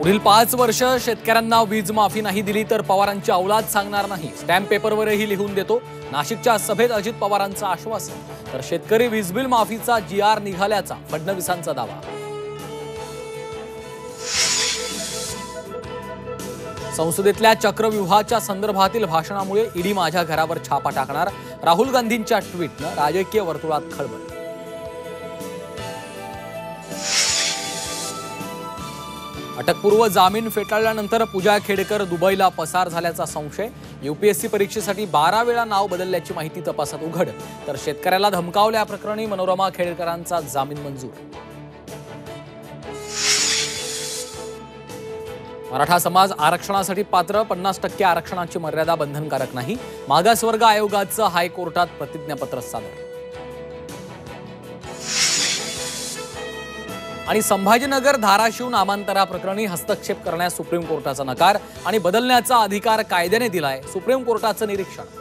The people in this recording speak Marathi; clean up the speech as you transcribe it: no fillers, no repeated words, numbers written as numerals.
पुढील 5 वर्ष शेतकऱ्यांना वीज माफी नाही दिली तर पवारांची औलाद सांगणार नाही, स्टॅम्प पेपरवरही लिहून देतो। नाशिकच्या सभेत अजित पवारांचं आश्वासन, तर शेतकरी वीज बिल माफीचा GR निघाल्याचा फडणवीसांचा दावा। संसदेतल्या चक्रव्यूहाच्या संदर्भातील भाषणामुळे ईडी माझ्या घरावर छापा टाकणार, राहुल गांधींच्या ट्विटनं राजकीय वर्तुळात खळबळ। अटकपूर्व जामीन फेटाळल्यानंतर पूजा खेडेकर दुबईला पसार झाल्याचा संशय। UPSC परीक्षेसाठी 12 वेळा नाव बदलल्याची माहिती तपासात उघड, तर शेतकऱ्याला धमकावल्याप्रकरणी मनोरमा खेडेकरांचा जामीन मंजूर। मराठा समाज आरक्षणासाठी पात्र, 50% आरक्षणाची मर्यादा बंधनकारक नाही, मागासवर्ग आयोगाचं हायकोर्टात प्रतिज्ञापत्र सादर। आणि संभाजीनगर धाराशिव नामांतराप्रकरणी हस्तक्षेप करण्यास सुप्रीम कोर्टाचा नकार आणि बदलण्याचा अधिकार कायद्याने दिलाय, सुप्रीम कोर्टाचं निरीक्षण।